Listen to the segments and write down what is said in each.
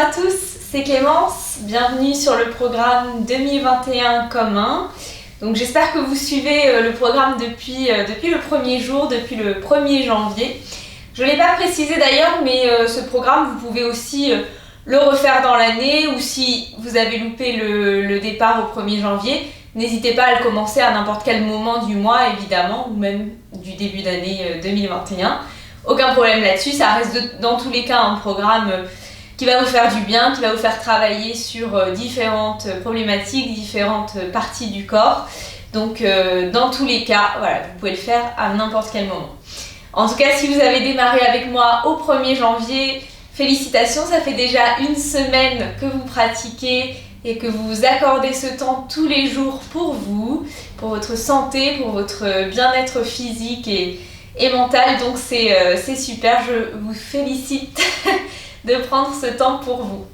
à tous, c'est Clémence, bienvenue sur le programme 2021 commun. Donc j'espère que vous suivez le programme depuis le premier jour, depuis le 1er janvier. Je ne l'ai pas précisé d'ailleurs, mais ce programme, vous pouvez aussi le refaire dans l'année, ou si vous avez loupé le départ au 1er janvier, n'hésitez pas à le commencer à n'importe quel moment du mois évidemment, ou même du début d'année 2021. Aucun problème là-dessus, ça reste dans tous les cas un programme qui va vous faire du bien, qui va vous faire travailler sur différentes problématiques, différentes parties du corps. Donc dans tous les cas, voilà, vous pouvez le faire à n'importe quel moment. En tout cas, si vous avez démarré avec moi au 1er janvier, félicitations, ça fait déjà une semaine que vous pratiquez et que vous vous accordez ce temps tous les jours pour vous, pour votre santé, pour votre bien-être physique et mental. Donc c'est super, je vous félicite de prendre ce temps pour vous.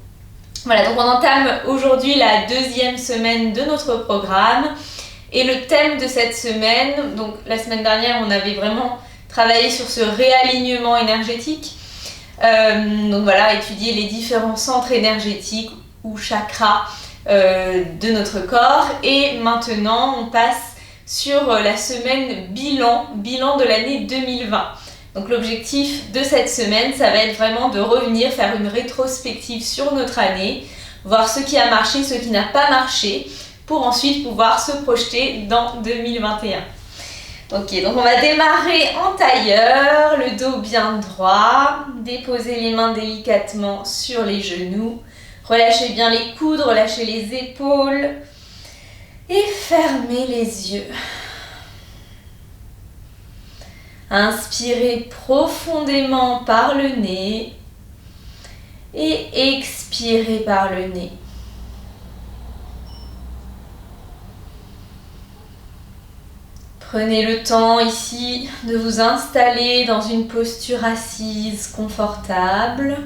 Voilà, donc on entame aujourd'hui la 2e semaine de notre programme. Et le thème de cette semaine, donc la semaine dernière on avait vraiment travaillé sur ce réalignement énergétique. Donc voilà, étudier les différents centres énergétiques ou chakras de notre corps. Et maintenant on passe sur la semaine bilan de l'année 2020. Donc l'objectif de cette semaine, ça va être vraiment de revenir, faire une rétrospective sur notre année, voir ce qui a marché, ce qui n'a pas marché, pour ensuite pouvoir se projeter dans 2021. Ok, donc on va démarrer en tailleur, le dos bien droit, déposer les mains délicatement sur les genoux, relâchez bien les coudes, relâchez les épaules et fermez les yeux. Inspirez profondément par le nez et expirez par le nez. Prenez le temps ici de vous installer dans une posture assise confortable.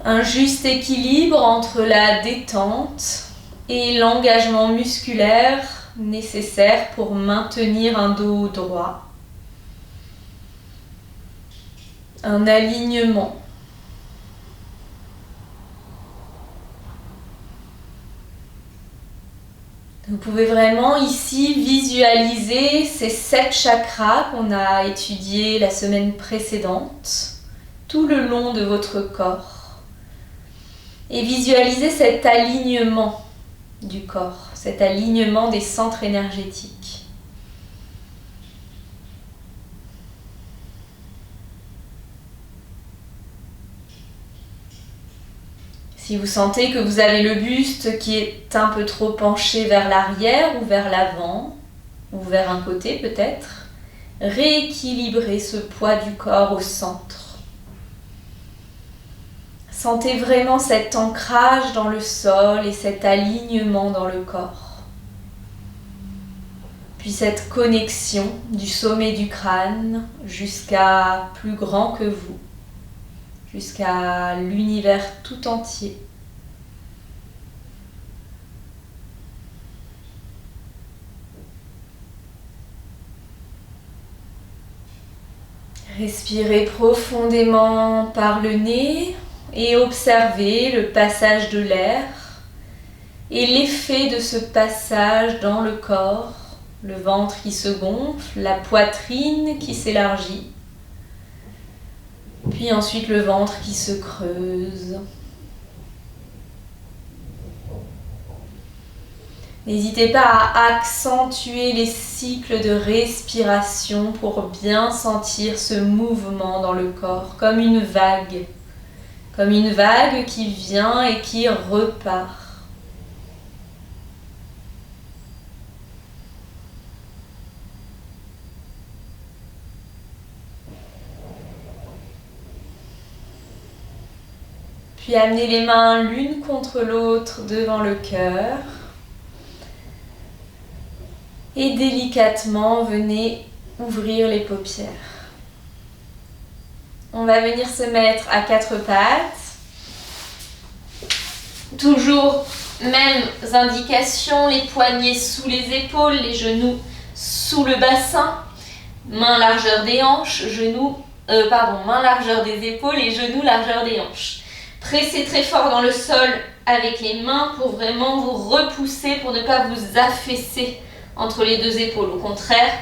Un juste équilibre entre la détente et l'engagement musculaire nécessaire pour maintenir un dos droit. Un alignement. Vous pouvez vraiment ici visualiser ces 7 chakras qu'on a étudiés la semaine précédente, tout le long de votre corps. Et visualiser cet alignement du corps, cet alignement des centres énergétiques. Si vous sentez que vous avez le buste qui est un peu trop penché vers l'arrière ou vers l'avant, ou vers un côté peut-être, rééquilibrez ce poids du corps au centre. Sentez vraiment cet ancrage dans le sol et cet alignement dans le corps. Puis cette connexion du sommet du crâne jusqu'à plus grand que vous, jusqu'à l'univers tout entier. Respirez profondément par le nez. Et observez le passage de l'air et l'effet de ce passage dans le corps, le ventre qui se gonfle, la poitrine qui s'élargit, puis ensuite le ventre qui se creuse. N'hésitez pas à accentuer les cycles de respiration pour bien sentir ce mouvement dans le corps, comme une vague. Comme une vague qui vient et qui repart. Puis amenez les mains l'une contre l'autre devant le cœur. Et délicatement, venez ouvrir les paupières. On va venir se mettre à 4 pattes. Toujours mêmes indications, les poignets sous les épaules, les genoux sous le bassin, mains largeur des hanches, genoux main largeur des épaules et genoux largeur des hanches. Pressez très fort dans le sol avec les mains pour vraiment vous repousser, pour ne pas vous affaisser entre les deux épaules. Au contraire,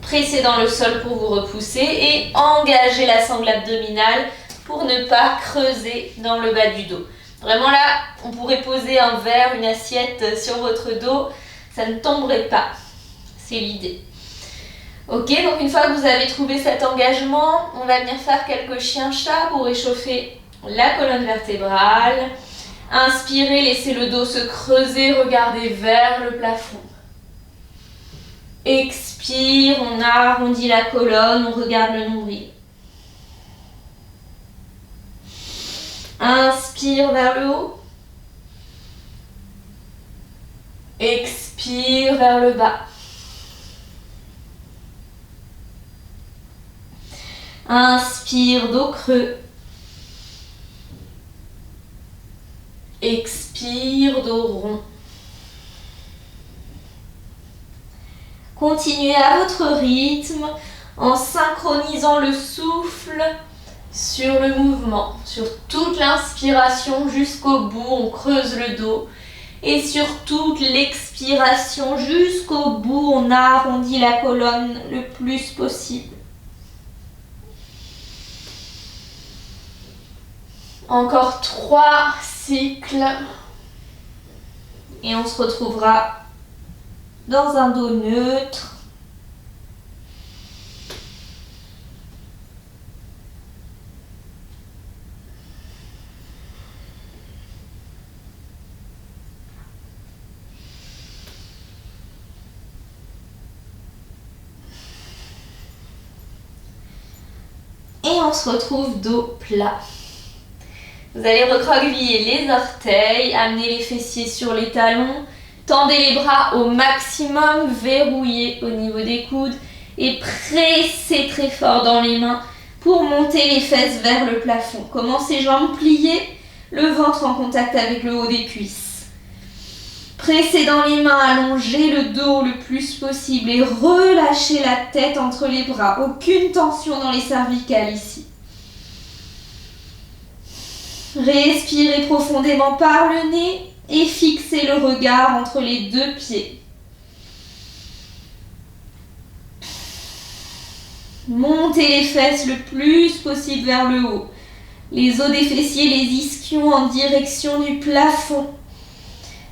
pressez dans le sol pour vous repousser et engagez la sangle abdominale pour ne pas creuser dans le bas du dos. Vraiment là, on pourrait poser un verre, une assiette sur votre dos, ça ne tomberait pas. C'est l'idée. Ok, donc une fois que vous avez trouvé cet engagement, on va venir faire quelques chiens-chats pour réchauffer la colonne vertébrale. Inspirez, laissez le dos se creuser, regardez vers le plafond. Expire, on arrondit la colonne, on regarde le nombril. Inspire vers le haut. Expire vers le bas. Inspire, dos creux. Expire, dos rond. Continuez à votre rythme en synchronisant le souffle sur le mouvement, sur toute l'inspiration jusqu'au bout, on creuse le dos. Et sur toute l'expiration jusqu'au bout, on arrondit la colonne le plus possible. Encore 3 cycles. Et on se retrouvera dans un dos neutre. Et on se retrouve dos plat. Vous allez recroqueviller les orteils, amener les fessiers sur les talons, tendez les bras au maximum, verrouillez au niveau des coudes et pressez très fort dans les mains pour monter les fesses vers le plafond. Commencez jambes pliées, le ventre en contact avec le haut des cuisses. Pressez dans les mains, allongez le dos le plus possible et relâchez la tête entre les bras. Aucune tension dans les cervicales ici. Respirez profondément par le nez et fixez le regard entre les deux pieds. Montez les fesses le plus possible vers le haut. Les os des fessiers, les ischions en direction du plafond.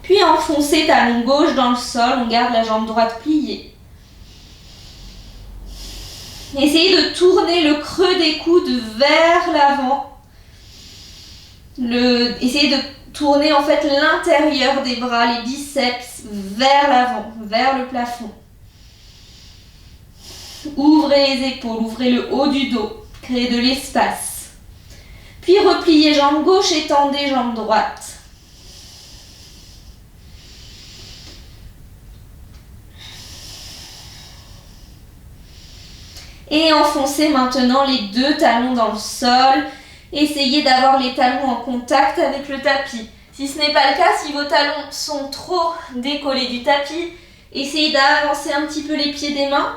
Puis enfoncez talon gauche dans le sol, on garde la jambe droite pliée. Essayez de tourner le creux des coudes vers l'avant. Essayez de tourner en fait l'intérieur des bras, les biceps vers l'avant, vers le plafond. Ouvrez les épaules, ouvrez le haut du dos, créez de l'espace. Puis repliez jambe gauche, étendez jambe droite. Et enfoncez maintenant les deux talons dans le sol. Essayez d'avoir les talons en contact avec le tapis. Si ce n'est pas le cas, si vos talons sont trop décollés du tapis, essayez d'avancer un petit peu les pieds des mains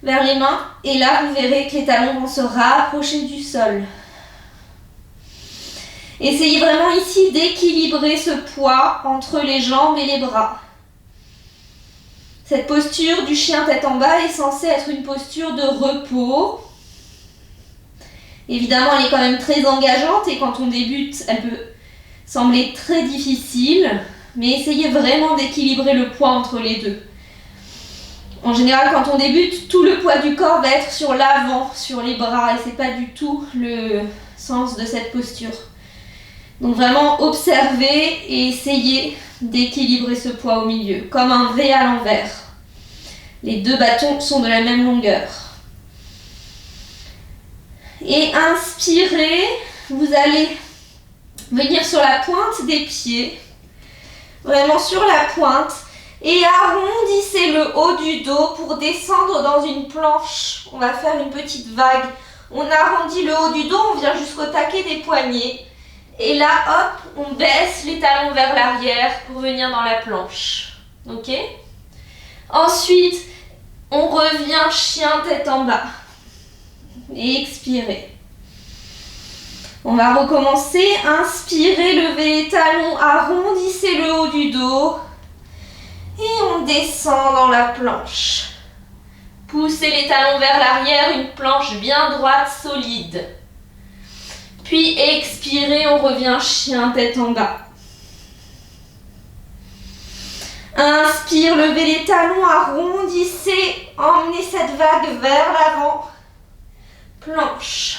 vers les mains. Et là, vous verrez que les talons vont se rapprocher du sol. Essayez vraiment ici d'équilibrer ce poids entre les jambes et les bras. Cette posture du chien tête en bas est censée être une posture de repos. Évidemment, elle est quand même très engageante et quand on débute, elle peut sembler très difficile, mais essayez vraiment d'équilibrer le poids entre les deux. En général, quand on débute, tout le poids du corps va être sur l'avant, sur les bras, et c'est pas du tout le sens de cette posture. Donc vraiment, observez et essayez d'équilibrer ce poids au milieu, comme un V à l'envers. Les deux bâtons sont de la même longueur. Et inspirez, vous allez venir sur la pointe des pieds, vraiment sur la pointe, et arrondissez le haut du dos pour descendre dans une planche. On va faire une petite vague. On arrondit le haut du dos, on vient jusqu'au taquet des poignets. Et là, hop, on baisse les talons vers l'arrière pour venir dans la planche. Ok ? Ensuite, on revient chien tête en bas. et expirez. On va recommencer. Inspirez, levez les talons, arrondissez le haut du dos. Et on descend dans la planche. Poussez les talons vers l'arrière, une planche bien droite, solide. Puis expirez, on revient chien tête en bas. Inspire, levez les talons, arrondissez, emmenez cette vague vers l'avant. Planche.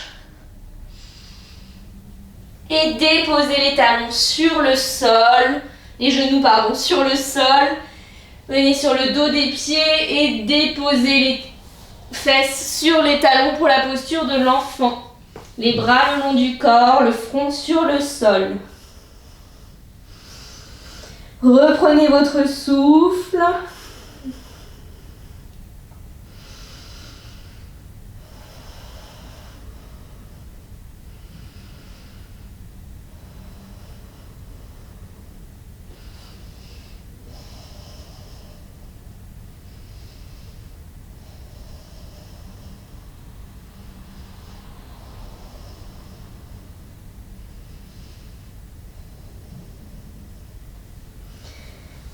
Et déposez les talons sur le sol, les genoux pardon, sur le sol. Venez sur le dos des pieds et déposez les fesses sur les talons pour la posture de l'enfant. Les bras le long du corps, le front sur le sol. Reprenez votre souffle.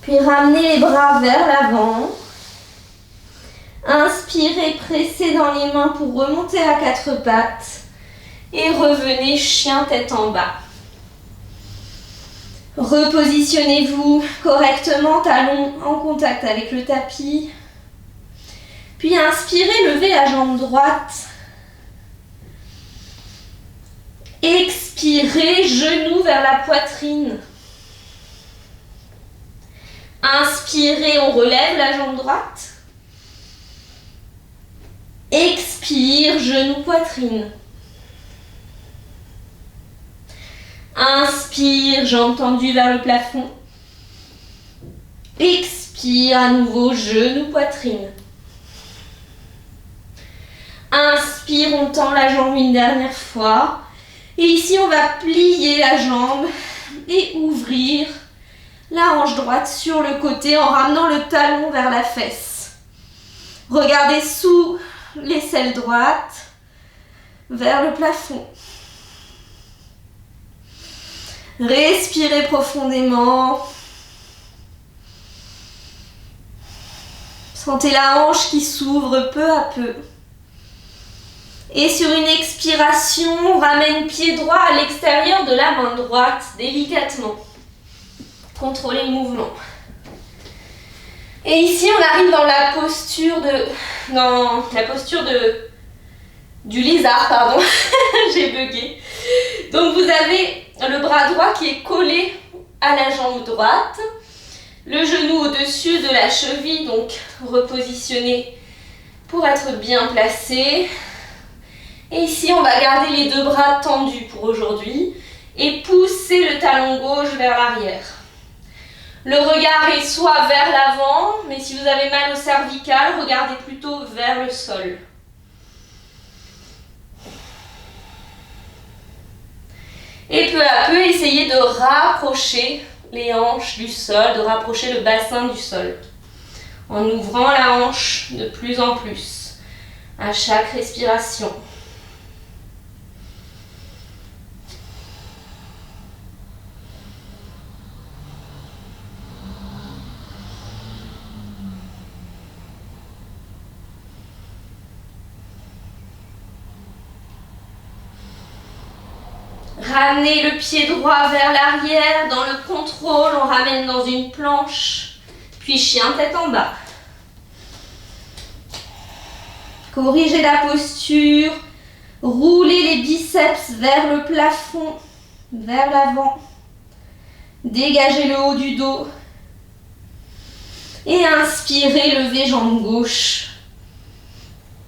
Puis ramenez les bras vers l'avant. Inspirez, pressez dans les mains pour remonter à quatre pattes. Et revenez chien tête en bas. Repositionnez-vous correctement, talons en contact avec le tapis. Puis inspirez, levez la jambe droite. Expirez, genoux vers la poitrine. Inspirez, on relève la jambe droite. Expire, genou, poitrine. Inspire, jambes tendues vers le plafond. Expire, à nouveau, genou, poitrine. Inspire, on tend la jambe une dernière fois. Et ici, on va plier la jambe et ouvrir la hanche droite sur le côté en ramenant le talon vers la fesse. Regardez sous l'aisselle droite, vers le plafond. Respirez profondément. Sentez la hanche qui s'ouvre peu à peu. Et sur une expiration, on ramène pied droit à l'extérieur de la main droite, délicatement. Contrôlez le mouvement. Et ici, on arrive dans la posture du lézard, pardon. J'ai bugué. Donc vous avez le bras droit qui est collé à la jambe droite, le genou au-dessus de la cheville, donc repositionné pour être bien placé. Et ici, on va garder les deux bras tendus pour aujourd'hui et pousser le talon gauche vers l'arrière. Le regard est soit vers l'avant, mais si vous avez mal au cervical, regardez plutôt vers le sol. Et peu à peu, essayez de rapprocher les hanches du sol, de rapprocher le bassin du sol, en ouvrant la hanche de plus en plus à chaque respiration. Ramenez le pied droit vers l'arrière, dans le contrôle, on ramène dans une planche, puis chien tête en bas. Corrigez la posture, roulez les biceps vers le plafond, vers l'avant. Dégagez le haut du dos. Et inspirez, levez jambe gauche.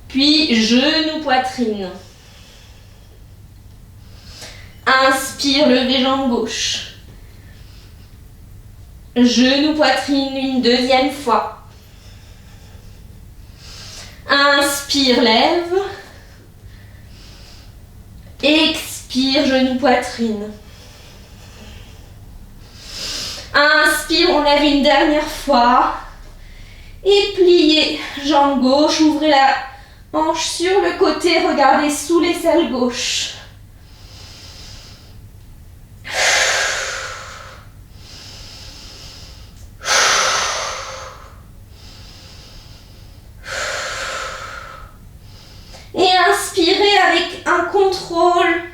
Puis genou, poitrine. Inspire, levez jambe gauche. Genou, poitrine, une deuxième fois. Inspire, lève. Expire, genou, poitrine. Inspire, on lève une dernière fois. Et pliez, jambe gauche, ouvrez la Hanche sur le côté, regardez sous l'aisselle gauche. Et inspirez avec un contrôle.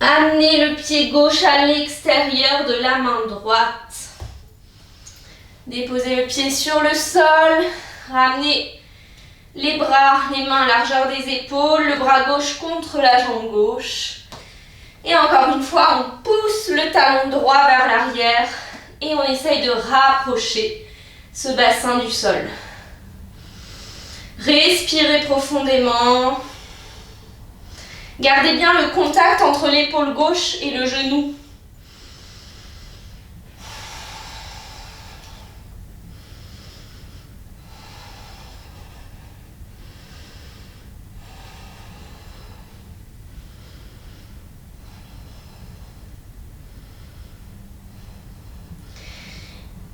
Amenez le pied gauche à l'extérieur de la main droite. Déposez le pied sur le sol. Ramenez les bras, les mains à largeur des épaules, le bras gauche contre la jambe gauche. Et encore une fois, on pousse le talon droit vers l'arrière et on essaye de rapprocher ce bassin du sol. Respirez profondément. Gardez bien le contact entre l'épaule gauche et le genou.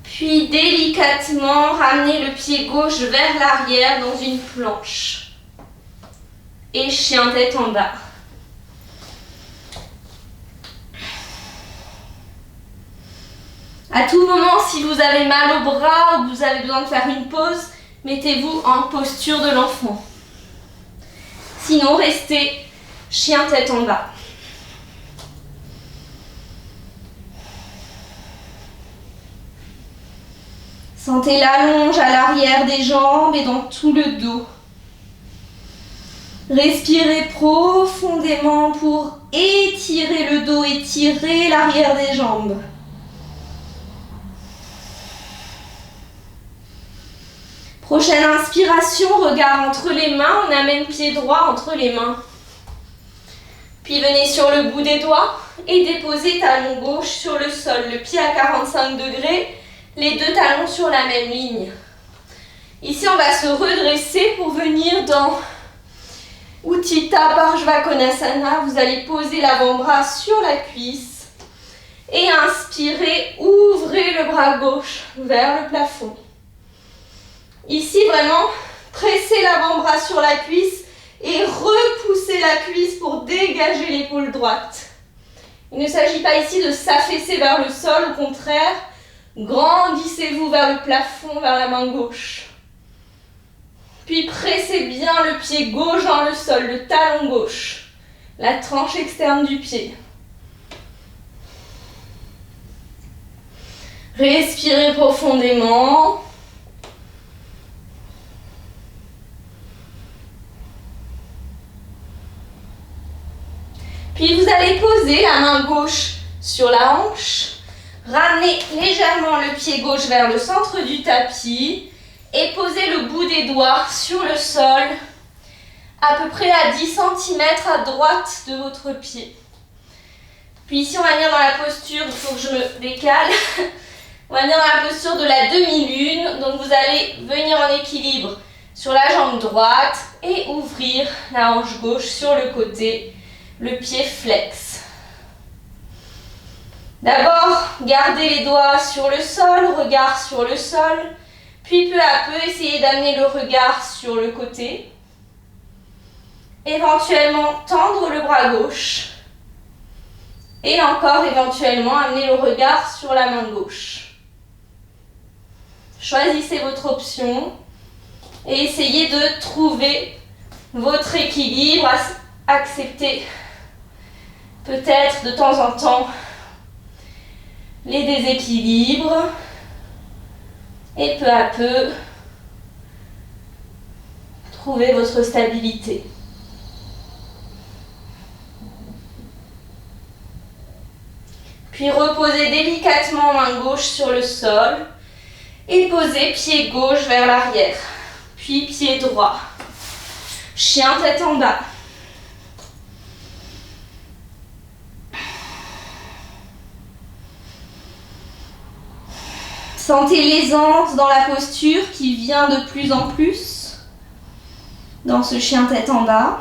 Puis délicatement, ramenez le pied gauche vers l'arrière dans une planche. Et chien tête en bas. À tout moment, si vous avez mal au bras ou que vous avez besoin de faire une pause, mettez-vous en posture de l'enfant. Sinon, restez chien tête en bas. Sentez l'allonge à l'arrière des jambes et dans tout le dos. Respirez profondément pour étirer le dos, étirer l'arrière des jambes. Prochaine inspiration, regard entre les mains, on amène pied droit entre les mains. Puis venez sur le bout des doigts et déposez talon gauche sur le sol, le pied à 45 degrés, les deux talons sur la même ligne. Ici, on va se redresser pour venir dans Utthita Parshvakonasana. Vous allez poser l'avant-bras sur la cuisse et inspirez, ouvrez le bras gauche vers le plafond. Ici, vraiment, pressez l'avant-bras sur la cuisse et repoussez la cuisse pour dégager l'épaule droite. Il ne s'agit pas ici de s'affaisser vers le sol, au contraire, grandissez-vous vers le plafond, vers la main gauche. Puis pressez bien le pied gauche dans le sol, le talon gauche, la tranche externe du pied. Respirez profondément. Puis vous allez poser la main gauche sur la hanche. Ramenez légèrement le pied gauche vers le centre du tapis et posez le bout des doigts sur le sol, à peu près à 10 cm à droite de votre pied. Puis ici, on va venir dans la posture, il faut que je me décale. On va venir dans la posture de la demi-lune. Donc vous allez venir en équilibre sur la jambe droite et ouvrir la hanche gauche sur le côté, le pied flex. D'abord, gardez les doigts sur le sol, regard sur le sol, puis peu à peu, essayez d'amener le regard sur le côté. Éventuellement, tendre le bras gauche. Et encore, éventuellement, amener le regard sur la main gauche. Choisissez votre option et essayez de trouver votre équilibre. Acceptez peut-être de temps en temps les déséquilibres et peu à peu trouvez votre stabilité. Puis reposez délicatement main gauche sur le sol et posez pied gauche vers l'arrière, puis pied droit. Chien tête en bas. Sentez l'aisance dans la posture qui vient de plus en plus dans ce chien tête en bas.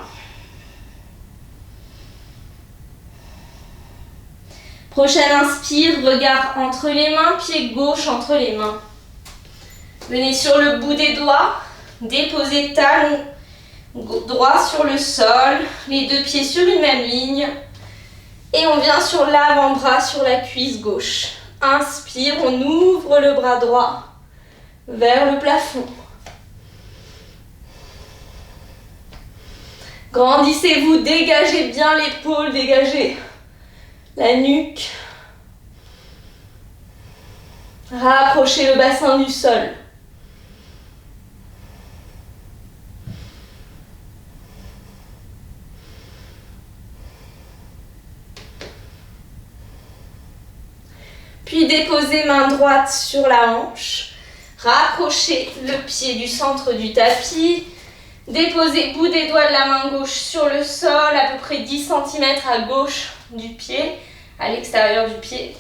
Prochaine inspire, regard entre les mains, pied gauche entre les mains. Venez sur le bout des doigts, déposez talon Droit sur le sol, les deux pieds sur une même ligne. Et on vient sur l'avant-bras, sur la cuisse gauche. Inspire, on ouvre le bras droit vers le plafond. Grandissez-vous, dégagez bien l'épaule, dégagez la nuque. Rapprochez le bassin du sol. Puis déposez main droite sur la hanche. Rapprochez le pied du centre du tapis. Déposez bout des doigts de la main gauche sur le sol, à peu près 10 cm à gauche du pied, à l'extérieur du pied.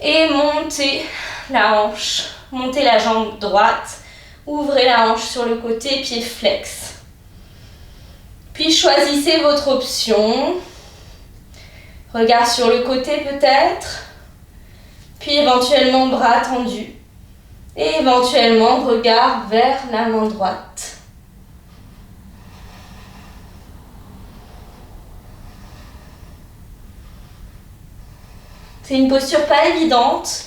Et montez la hanche, montez la jambe droite, ouvrez la hanche sur le côté, pied flex. Puis choisissez votre option. Regard sur le côté peut-être, puis éventuellement bras tendus. Et éventuellement regard vers la main droite. C'est une posture pas évidente,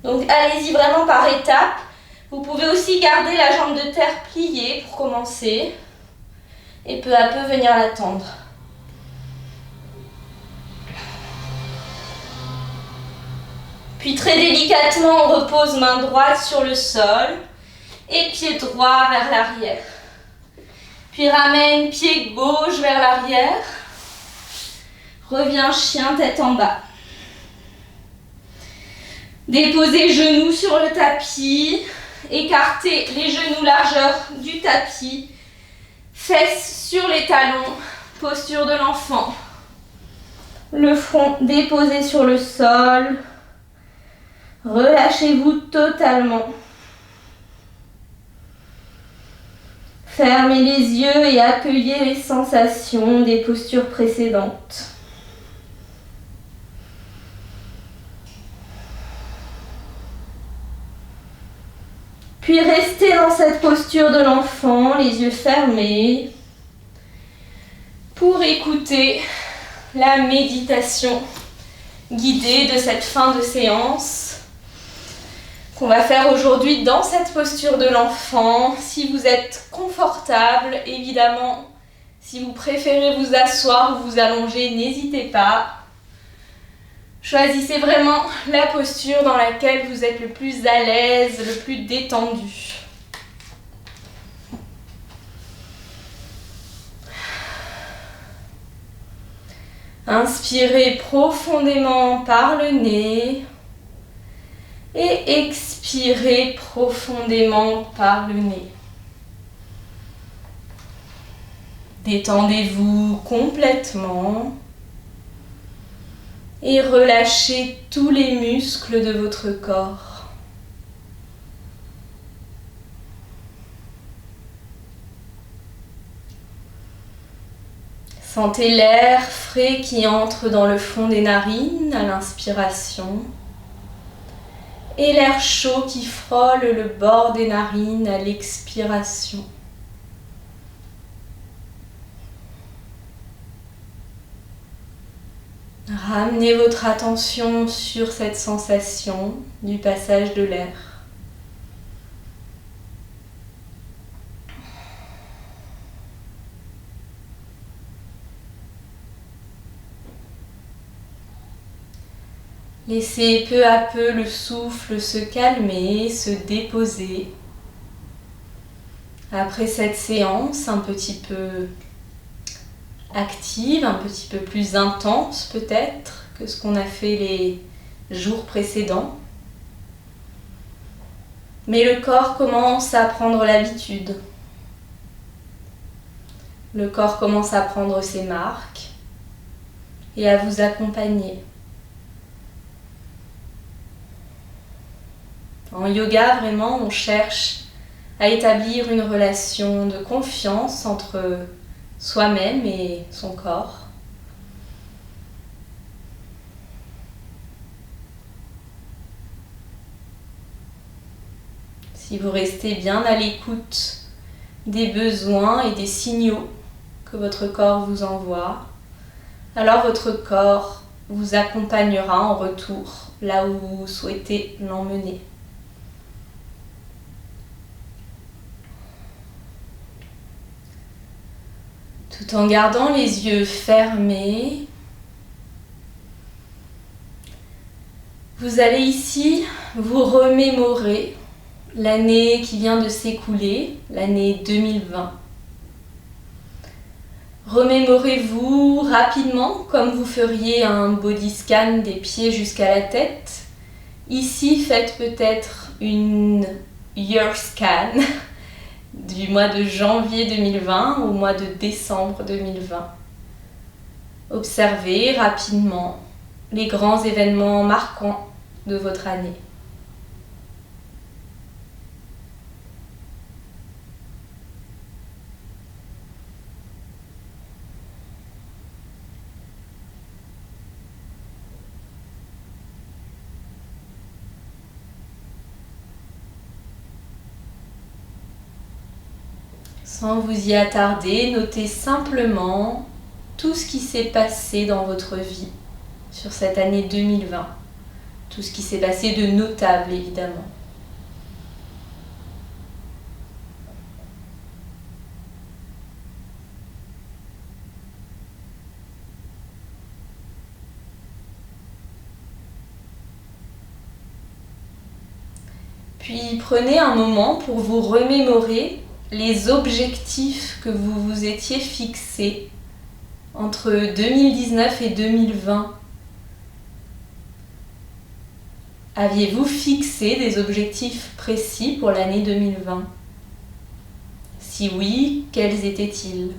donc allez-y vraiment par étapes. Vous pouvez aussi garder la jambe de terre pliée pour commencer et peu à peu venir la tendre. Puis très délicatement, on repose main droite sur le sol et pied droit vers l'arrière. Puis ramène pied gauche vers l'arrière. Reviens chien tête en bas. Déposez genoux sur le tapis, écartez les genoux largeur du tapis, fesses sur les talons, posture de l'enfant. Le front déposé sur le sol, relâchez-vous totalement. Fermez les yeux et accueillez les sensations des postures précédentes. Puis restez dans cette posture de l'enfant, les yeux fermés, pour écouter la méditation guidée de cette fin de séance qu'on va faire aujourd'hui dans cette posture de l'enfant. Si vous êtes confortable, évidemment, si vous préférez vous asseoir ou vous allonger, n'hésitez pas. Choisissez vraiment la posture dans laquelle vous êtes le plus à l'aise, le plus détendu. Inspirez profondément par le nez et expirez profondément par le nez. Détendez-vous complètement. Et relâchez tous les muscles de votre corps. Sentez l'air frais qui entre dans le fond des narines à l'inspiration et l'air chaud qui frôle le bord des narines à l'expiration. Ramenez votre attention sur cette sensation du passage de l'air. Laissez peu à peu le souffle se calmer, se déposer. Après cette séance un petit peu active, un petit peu plus intense peut-être que ce qu'on a fait les jours précédents. Mais le corps commence à prendre l'habitude. Le corps commence à prendre ses marques et à vous accompagner. En yoga, vraiment, on cherche à établir une relation de confiance entre soi-même et son corps. Si vous restez bien à l'écoute des besoins et des signaux que votre corps vous envoie, alors votre corps vous accompagnera en retour là où vous souhaitez l'emmener. Tout en gardant les yeux fermés, vous allez ici vous remémorer l'année qui vient de s'écouler, l'année 2020. Remémorez-vous rapidement comme vous feriez un body scan des pieds jusqu'à la tête. Ici, faites peut-être une year scan du mois de janvier 2020 au mois de décembre 2020. Observez rapidement les grands événements marquants de votre année. Sans vous y attarder, notez simplement tout ce qui s'est passé dans votre vie sur cette année 2020. Tout ce qui s'est passé de notable, évidemment. Puis prenez un moment pour vous remémorer les objectifs que vous vous étiez fixés entre 2019 et 2020. Aviez-vous fixé des objectifs précis pour l'année 2020? Si oui, quels étaient-ils?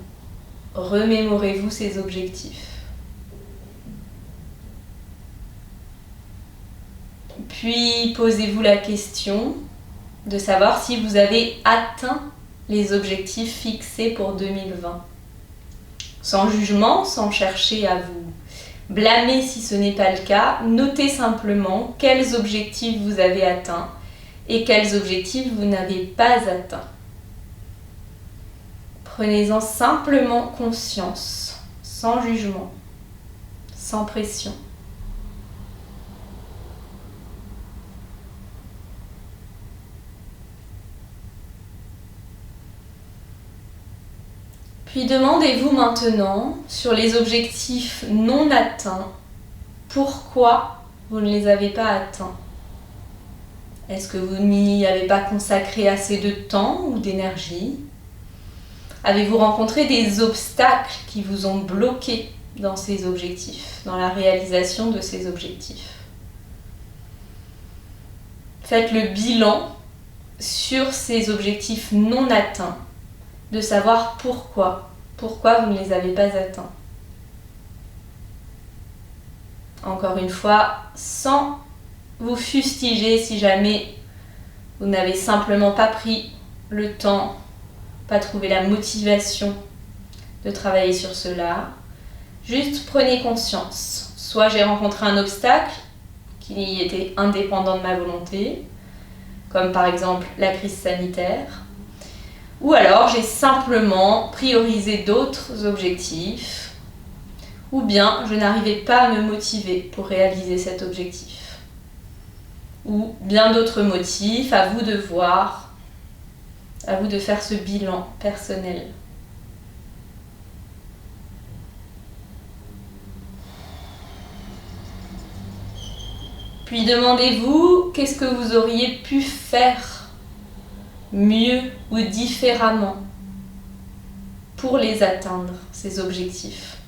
Remémorez-vous ces objectifs. Puis posez-vous la question de savoir si vous avez atteint les objectifs fixés pour 2020. Sans jugement, sans chercher à vous blâmer si ce n'est pas le cas, notez simplement quels objectifs vous avez atteints et quels objectifs vous n'avez pas atteints. Prenez-en simplement conscience, sans jugement, sans pression. Puis demandez-vous maintenant, sur les objectifs non atteints, pourquoi vous ne les avez pas atteints? Est-ce que vous n'y avez pas consacré assez de temps ou d'énergie? Avez-vous rencontré des obstacles qui vous ont bloqué dans ces objectifs, dans la réalisation de ces objectifs? Faites le bilan sur ces objectifs non atteints, de savoir pourquoi vous ne les avez pas atteints. Encore une fois, sans vous fustiger si jamais vous n'avez simplement pas pris le temps, pas trouvé la motivation de travailler sur cela. Juste prenez conscience. Soit j'ai rencontré un obstacle qui était indépendant de ma volonté, comme par exemple la crise sanitaire, ou alors j'ai simplement priorisé d'autres objectifs, ou bien je n'arrivais pas à me motiver pour réaliser cet objectif. Ou bien d'autres motifs, à vous de voir, à vous de faire ce bilan personnel. Puis demandez-vous qu'est-ce que vous auriez pu faire mieux ou différemment pour les atteindre, ces objectifs.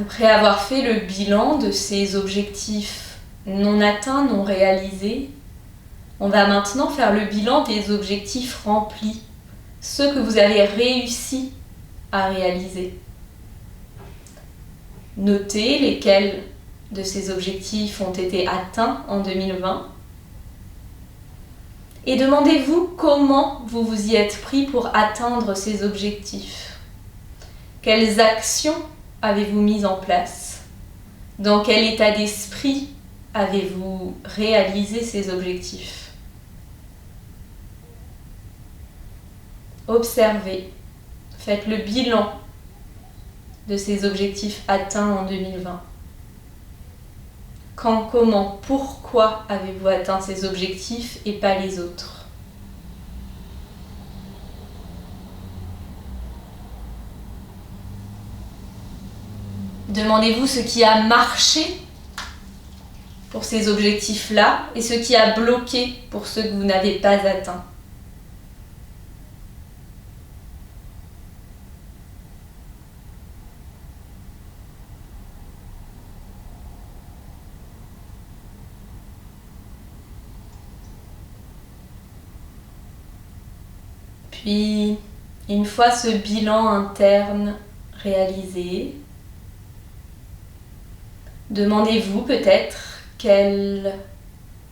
Après avoir fait le bilan de ces objectifs non atteints, non réalisés, on va maintenant faire le bilan des objectifs remplis, ceux que vous avez réussi à réaliser. Notez lesquels de ces objectifs ont été atteints en 2020 Et demandez-vous comment vous vous y êtes pris pour atteindre ces objectifs. Quelles actions avez-vous mises en place? Dans quel état d'esprit avez-vous réalisé ces objectifs? Observez, faites le bilan de ces objectifs atteints en 2020. Quand, comment, pourquoi avez-vous atteint ces objectifs et pas les autres? Demandez-vous ce qui a marché pour ces objectifs-là et ce qui a bloqué pour ceux que vous n'avez pas atteints. Puis, une fois ce bilan interne réalisé, demandez-vous peut-être quelle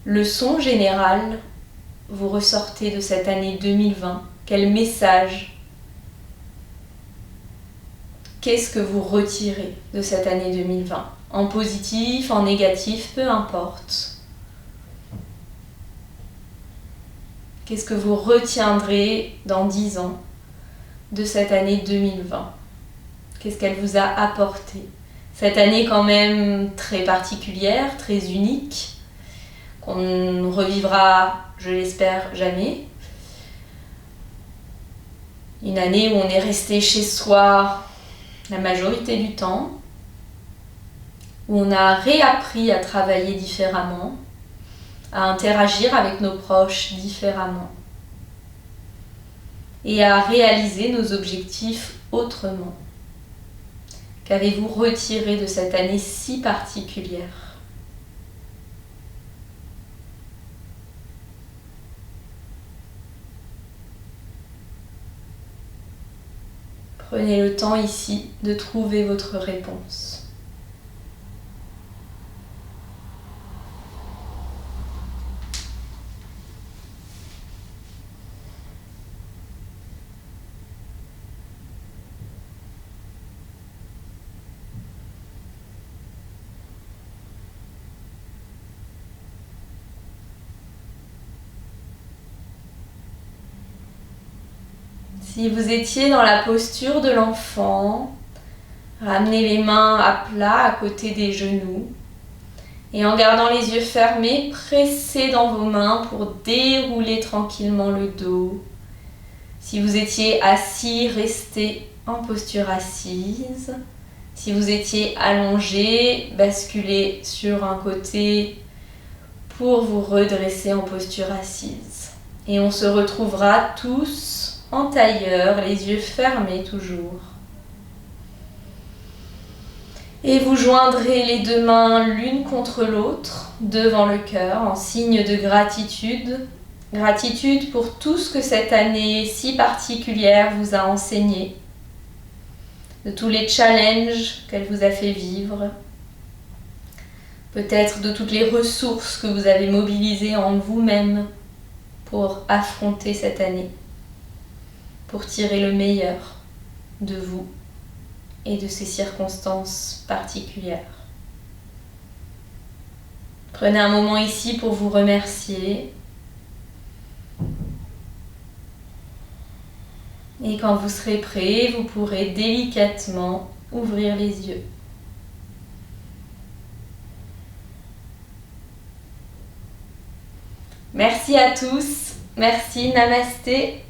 leçon générale vous ressortez de cette année 2020, quel message, qu'est-ce que vous retirez de cette année 2020, en positif, en négatif, peu importe. Qu'est-ce que vous retiendrez dans 10 ans de cette année 2020? Qu'est-ce qu'elle vous a apporté? Cette année quand même très particulière, très unique, qu'on ne revivra, je l'espère, jamais. Une année où on est resté chez soi la majorité du temps, où on a réappris à travailler différemment, à interagir avec nos proches différemment et à réaliser nos objectifs autrement. Qu'avez-vous retiré de cette année si particulière? Prenez le temps ici de trouver votre réponse. Si vous étiez dans la posture de l'enfant, ramenez les mains à plat à côté des genoux et en gardant les yeux fermés, pressez dans vos mains pour dérouler tranquillement le dos. Si vous étiez assis, restez en posture assise. Si vous étiez allongé, basculez sur un côté pour vous redresser en posture assise. Et on se retrouvera tous en tailleur, les yeux fermés toujours. Et vous joindrez les deux mains l'une contre l'autre devant le cœur en signe de gratitude. Gratitude pour tout ce que cette année si particulière vous a enseigné, de tous les challenges qu'elle vous a fait vivre, peut-être de toutes les ressources que vous avez mobilisées en vous-même pour affronter cette année, pour tirer le meilleur de vous et de ces circonstances particulières. Prenez un moment ici pour vous remercier. Et quand vous serez prêt, vous pourrez délicatement ouvrir les yeux. Merci à tous. Merci, namasté.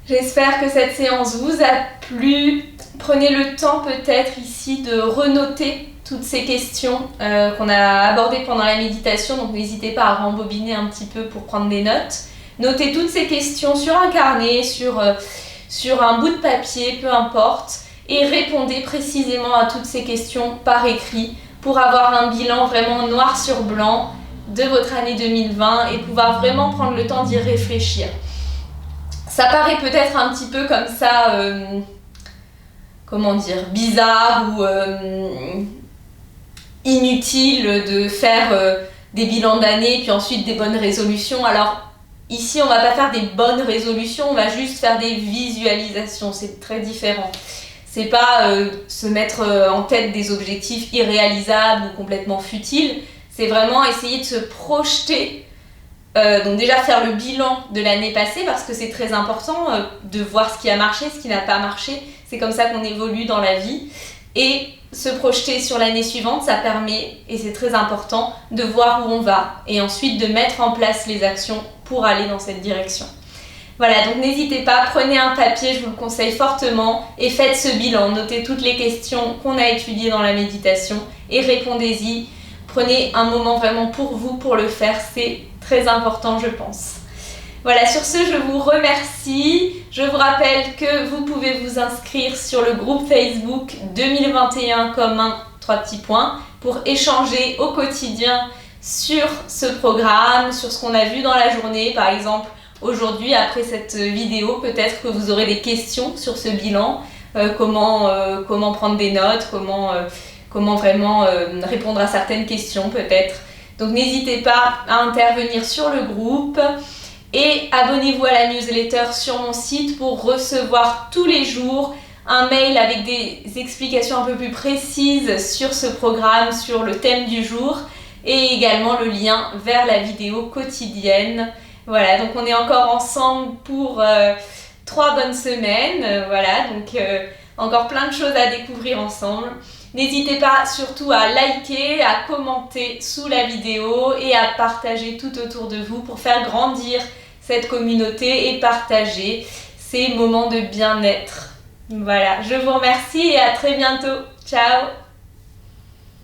J'espère que cette séance vous a plu. Prenez le temps peut-être ici de renoter toutes ces questions qu'on a abordées pendant la méditation. Donc n'hésitez pas à rembobiner un petit peu pour prendre des notes. Notez toutes ces questions sur un carnet, sur un bout de papier, peu importe. Et répondez précisément à toutes ces questions par écrit pour avoir un bilan vraiment noir sur blanc de votre année 2020 et pouvoir vraiment prendre le temps d'y réfléchir. Ça paraît peut-être un petit peu comme ça, bizarre ou inutile de faire des bilans d'année, puis ensuite des bonnes résolutions. Alors ici, on va pas faire des bonnes résolutions, on va juste faire des visualisations, c'est très différent. C'est pas se mettre en tête des objectifs irréalisables ou complètement futiles, c'est vraiment essayer de se projeter. Donc déjà faire le bilan de l'année passée parce que c'est très important de voir ce qui a marché, ce qui n'a pas marché. C'est comme ça qu'on évolue dans la vie. Et se projeter sur l'année suivante, ça permet, et c'est très important, de voir où on va et ensuite de mettre en place les actions pour aller dans cette direction. Voilà, donc n'hésitez pas, prenez un papier, je vous le conseille fortement, et faites ce bilan. Notez toutes les questions qu'on a étudiées dans la méditation et répondez-y. Prenez un moment vraiment pour vous, pour le faire, c'est très important, je pense. Voilà, sur ce, je vous remercie. Je vous rappelle que vous pouvez vous inscrire sur le groupe Facebook 2021 commun 3 petits points pour échanger au quotidien sur ce programme, sur ce qu'on a vu dans la journée. Par exemple, aujourd'hui, après cette vidéo, peut-être que vous aurez des questions sur ce bilan, comment prendre des notes, comment vraiment répondre à certaines questions peut-être. Donc n'hésitez pas à intervenir sur le groupe et abonnez-vous à la newsletter sur mon site pour recevoir tous les jours un mail avec des explications un peu plus précises sur ce programme, sur le thème du jour et également le lien vers la vidéo quotidienne. Voilà, donc on est encore ensemble pour 3 bonnes semaines. Voilà, donc encore plein de choses à découvrir ensemble. N'hésitez pas surtout à liker, à commenter sous la vidéo et à partager tout autour de vous pour faire grandir cette communauté et partager ces moments de bien-être. Voilà, je vous remercie et à très bientôt. Ciao!